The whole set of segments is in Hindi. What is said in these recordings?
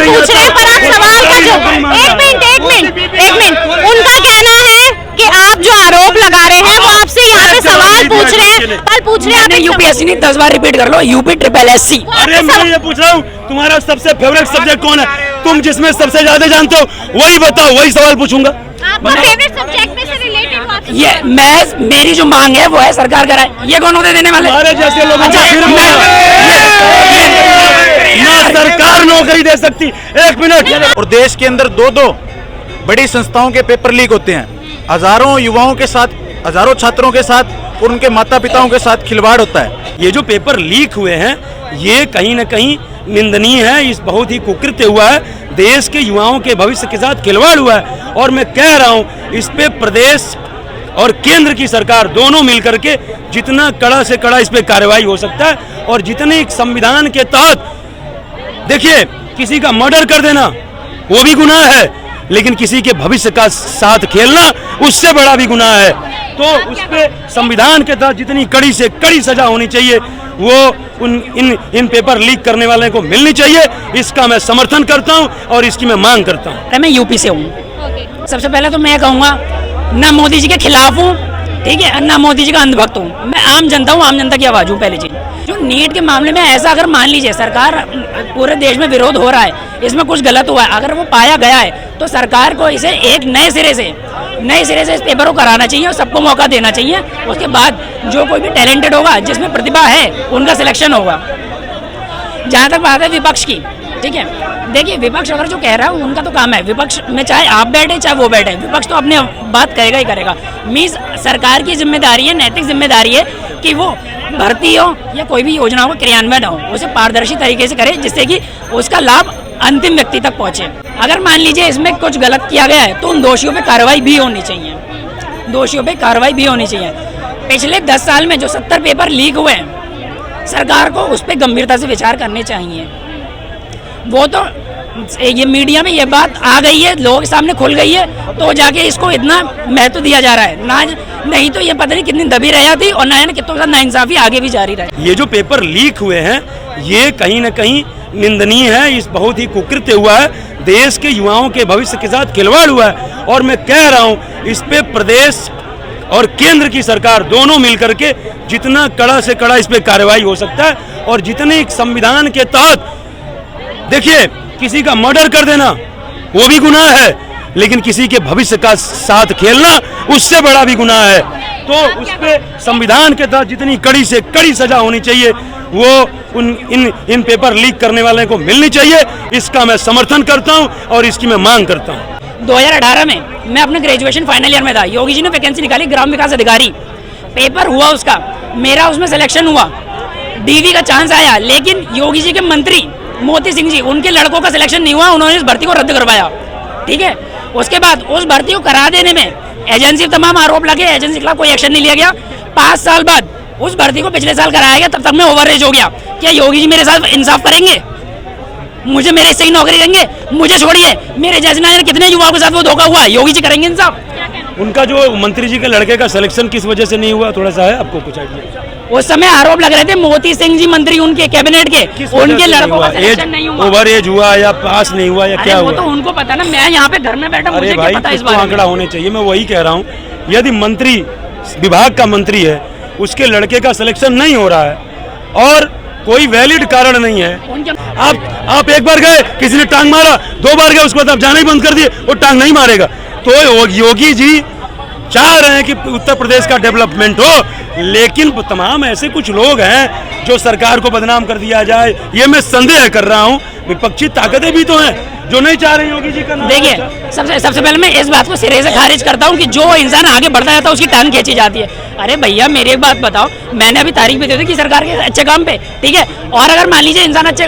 सवाल पूछ रहे हैं, पर आप सवाल का जो एक मिनट उनका कहना है कि आप जो आरोप लगा रहे हैं वो आपसे यहाँ पे सवाल पूछ रहे हैं, कल पूछ रहे हैं। यूपीएससी नहीं 10 बार रिपीट कर लो, यूपी SSC। अरे मैं ये पूछ रहा हूँ, तुम्हारा सबसे फेवरेट सब्जेक्ट कौन है? तुम जिसमें सबसे ज्यादा जानते हो वही बताओ, वही सवाल पूछूंगा। आपका फेवरेट सब्जेक्ट में से रिलेटेड बात। ये मैं मेरी जो मांग है वो है सरकार कराए, ये कौन होते देने वाले? हमारे जैसे लोगों को ना सरकार नौकरी दे सकती। एक मिनट। और देश के अंदर दो बड़ी संस्थाओं के पेपर लीक होते हैं, हजारों युवाओं के साथ, हजारों छात्रों के साथ और उनके माता पिताओं के साथ खिलवाड़ होता है। ये जो पेपर लीक हुए हैं ये कहीं न कहीं निंदनीय है, इस बहुत ही कुकृत्य हुआ है, देश के युवाओं के भविष्य के साथ खिलवाड़ हुआ है। और मैं कह रहा हूँ इस पे प्रदेश और केंद्र की सरकार दोनों मिलकर के जितना कड़ा से कड़ा इस पे कार्रवाई हो सकता है, और जितने संविधान के तहत, देखिए किसी का मर्डर कर देना वो भी गुनाह है, लेकिन किसी के भविष्य का साथ खेलना उससे बड़ा भी गुनाह है। तो उस पे संविधान के तहत जितनी कड़ी से कड़ी सजा होनी चाहिए वो इन पेपर लीक करने वाले को मिलनी चाहिए। इसका मैं समर्थन करता हूं और इसकी मैं मांग करता हूं। मैं यूपी से हूँ। सबसे पहले तो मैं कहूँगा ना मोदी जी के खिलाफ हूँ, ठीक है, ना मोदी जी का अंधभक्त हूँ। मैं आम जनता हूँ, आम जनता की आवाज़ हूँ। पहली चीज, जो नीट के मामले में ऐसा अगर मान लीजिए सरकार पूरे देश में विरोध हो रहा है, इसमें कुछ गलत हुआ है, अगर वो पाया गया है तो सरकार को इसे एक नए सिरे से इस पेपर को कराना चाहिए और सबको मौका देना चाहिए। उसके बाद जो कोई भी टैलेंटेड होगा, जिसमें प्रतिभा है, उनका सिलेक्शन होगा। जहाँ तक बात है विपक्ष की, ठीक है, देखिए विपक्ष अगर जो कह रहा है उनका तो काम है, विपक्ष में चाहे आप बैठे चाहे वो बैठे, विपक्ष तो अपने बात करेगा ही करेगा। मीन्स सरकार की जिम्मेदारी है, नैतिक जिम्मेदारी है कि वो भर्ती हो या कोई भी योजना हो क्रियान्वयन हो, उसे पारदर्शी तरीके से करे, जिससे कि उसका लाभ अंतिम व्यक्ति तक पहुंचे। अगर मान लीजिए इसमें कुछ गलत किया गया है तो उन दोषियों पे कार्रवाई भी होनी चाहिए, दोषियों पे कार्रवाई भी होनी चाहिए। पिछले 10 साल में जो 70 पेपर लीक हुए हैं, सरकार को उस पर गंभीरता से विचार करने चाहिए। वो तो ये मीडिया में ये बात आ गई है, लोगों के सामने खुल गई है, तो जाके इसको इतना महत्व दिया जा रहा है ना, नहीं तो ये पता नहीं कितनी दबी रह जाती और ना कितना नाइंसाफी आगे भी जारी रहे। ये जो पेपर लीक हुए हैं ये कहीं न कहीं निंदनीय है, इस बहुत ही कुकृत्य हुआ है, देश के युवाओं के भविष्य के साथ खिलवाड़ हुआ है। और मैं कह रहा हूँ इस पे प्रदेश और केंद्र की सरकार दोनों मिलकर के जितना कड़ा से कड़ा इस पे कार्रवाई हो सकता है, और जितने संविधान के तहत, देखिए किसी का मर्डर कर देना वो भी गुनाह है, लेकिन किसी के भविष्य का साथ खेलना उससे बड़ा भी गुनाह है। तो उस पे संविधान के तहत जितनी कड़ी से कड़ी सजा होनी चाहिए वो इन पेपर लीक करने वाले को मिलनी चाहिए। इसका मैं समर्थन करता हूं और इसकी मैं मांग करता हूं। 2018 में मैं अपने ग्रेजुएशन फाइनल ईयर में था, योगी जी ने वैकेंसी निकाली ग्राम विकास अधिकारी, पेपर हुआ उसका, मेरा उसमें सिलेक्शन हुआ, डीवी का चांस आया, लेकिन योगी जी के मंत्री मोती सिंह जी, उनके लड़कों का सिलेक्शन नहीं हुआ, उन्होंने इस भर्ती को रद्द करवाया, ठीक है। उसके बाद उस भर्ती को करा देने में एजेंसी तमाम आरोप लगे, एजेंसी के खिलाफ कोई एक्शन नहीं लिया गया। 5 साल बाद उस भर्ती को पिछले साल कराया गया, तब तक मैं ओवरएज हो गया। क्या योगी जी मेरे साथ इंसाफ करेंगे? मुझे मेरे से ही नौकरी देंगे? मुझे छोड़िए, मेरे जैसे ना कितने युवाओं के साथ वो धोखा हुआ, योगी जी करेंगे इंसाफ? उनका जो मंत्री जी के लड़के का सिलेक्शन किस वजह से नहीं हुआ, थोड़ा सा है आपको कुछ आइडिया? उस समय आरोप लग रहे थे मोती सिंह जी मंत्री, उनके कैबिनेट के, उनके लड़कों का सिलेक्शन नहीं हुआ। ओवर एज हुआ या पास नहीं हुआ या क्या हुआ? वो तो उनको पता ना, मैं यहाँ पे घर में बैठा, मुझे क्या पता इस बारे में? आंकड़ा होने चाहिए। मैं वही कह रहा हूँ, यदि मंत्री विभाग का मंत्री है, उसके लड़के का सिलेक्शन नहीं हो रहा है और कोई वैलिड कारण नहीं है, आप एक बार गए, किसी ने टांग मारा, 2 बार गए, उसके बाद आप जाना ही बंद कर दिए, वो टांग नहीं मारेगा। तो योगी जी चाह रहे हैं कि उत्तर प्रदेश का डेवलपमेंट हो, लेकिन तमाम ऐसे कुछ लोग हैं जो सरकार को बदनाम कर दिया जाए, ये मैं संदेह कर रहा हूँ। विपक्षी ताकतें भी तो हैं जो नहीं चाह रही योगी जी का। देखिए सबसे पहले मैं इस बात को सिरे से खारिज करता हूँ कि जो इंसान आगे बढ़ता जाता है उसकी टांग खींची जाती है। अरे भैया मेरी एक बात बताओ, मैंने अभी तारीख भी दी थी कि सरकार के अच्छे काम पे, ठीक है, और अगर मान लीजिए इंसान अच्छे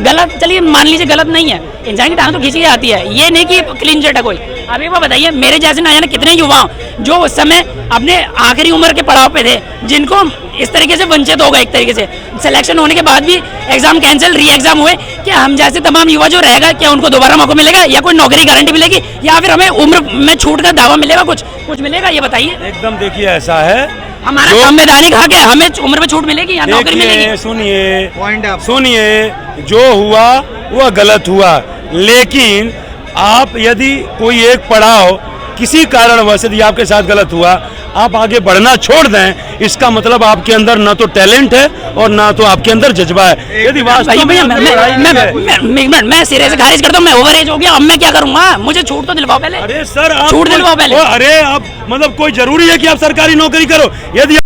गलत, चलिए मान लीजिए गलत नहीं है, इंसान की टांग तो खींची जाती है, ये नहीं कि क्लीन चिट है कोई। अभी वो बताइए मेरे जैसे ना जाने कितने युवा जो उस समय अपने आखिरी उम्र के पड़ाव पे थे, जिनको इस तरीके से वंचित हो गए, एक तरीके से सिलेक्शन होने के बाद भी एग्जाम कैंसिल, री एग्जाम हुए। क्या हम जैसे तमाम युवा जो रहेगा, क्या उनको दोबारा मौका मिलेगा या कोई नौकरी गारंटी मिलेगी या फिर हमें उम्र में छूट का दावा मिलेगा, कुछ मिलेगा, ये बताइए। एकदम देखिए ऐसा है हमारा जो- संवैधानिक हक है, हमें उम्र में छूट मिलेगी या नौकरी मिलेगी। देखिए सुनिए पॉइंट आप सुनिए, जो हुआ वह गलत हुआ, लेकिन आप यदि कोई एक पड़ाव किसी कारणवश यदि आपके साथ गलत हुआ, आप आगे बढ़ना छोड़ दें, इसका मतलब आपके अंदर ना तो टैलेंट है और ना तो आपके अंदर जज्बा है। यदि वास्तव में आपकी पढ़ाई है- मैं सिरे से खारिज करता हूँ, मैं ओवर एज हो गया, अब मैं क्या करूंगा? मुझे छूट तो दिलवाओ पहले। अरे सर आप छूट दिलवाओ पहले। अरे आप मतलब कोई जरूरी है कि आप सरकारी नौकरी करो? यदि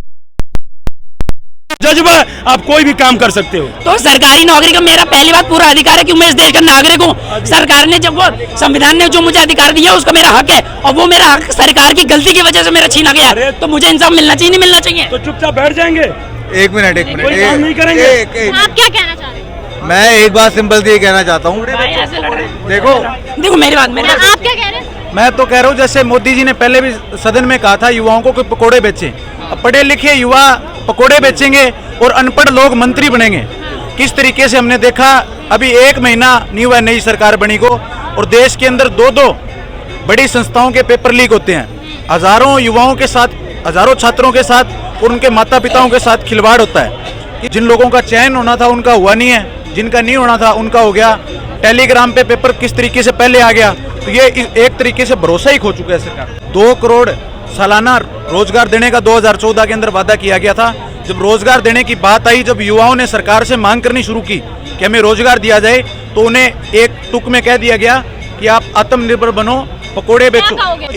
जज्बा है, आप कोई भी काम कर सकते हो। तो सरकारी नौकरी का मेरा पहली बात पूरा अधिकार है, क्यों मैं इस देश का नागरिक हूँ। सरकार ने जब वो संविधान ने जो मुझे अधिकार दिया उसका मेरा हक है, और वो मेरा हक सरकार की गलती की वजह से मेरा छीना गया, अरे तो मुझे इंसाफ मिलना चाहिए, नहीं मिलना चाहिए? तो चुपचाप बैठ जाएंगे, एक मिनट कोई काम नहीं करेंगे। आप क्या कहना चाह रहे हैं? मैं एक बात सिंपल सी कहना चाहता हूँ, भाई ऐसे लड़ रहे हैं। देखो देखो मेरी बात, मेरी बात। आप क्या कह रहे हैं? मैं तो कह रहा हूँ जैसे मोदी जी ने पहले भी सदन में कहा था युवाओं को कोई पकोड़े बेचे, अब पढ़े लिखे युवा पकोड़े बेचेंगे और अनपढ़ लोग मंत्री बनेंगे। किस तरीके से हमने देखा, अभी 1 महीना नहीं हुआ नई सरकार बनी को, और देश के अंदर 2-2 बड़ी संस्थाओं के पेपर लीक होते हैं। हजारों युवाओं के साथ, हजारों छात्रों के साथ और उनके माता पिताओं के साथ खिलवाड़ होता है। कि जिन लोगों का चयन होना था उनका हुआ नहीं है, जिनका नहीं होना था उनका हो गया। टेलीग्राम पे पेपर किस तरीके से पहले आ गया, तो ये एक तरीके से भरोसा ही खो चुका है सरकार। 2 करोड़ सालाना रोजगार देने का 2014 के अंदर वादा किया गया था। जब रोजगार देने की बात आई, जब युवाओं ने सरकार से मांग करनी शुरू की कि हमें रोजगार दिया जाए, तो उन्हें एक टुक में कह दिया गया कि आप आत्मनिर्भर बनो, पकोड़े बेचो।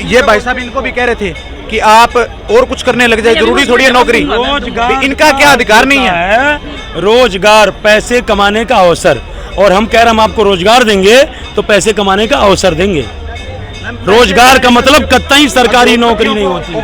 ये भाई साहब इनको भी कह रहे थे कि आप और कुछ करने लग जाए, जरूरी थोड़ी है नौकरी। इनका क्या अधिकार नहीं है? रोजगार पैसे कमाने का अवसर, और हम कह रहे हम आपको रोजगार देंगे तो पैसे कमाने का अवसर देंगे। रोजगार का मतलब कतई सरकारी नौकरी नहीं होती।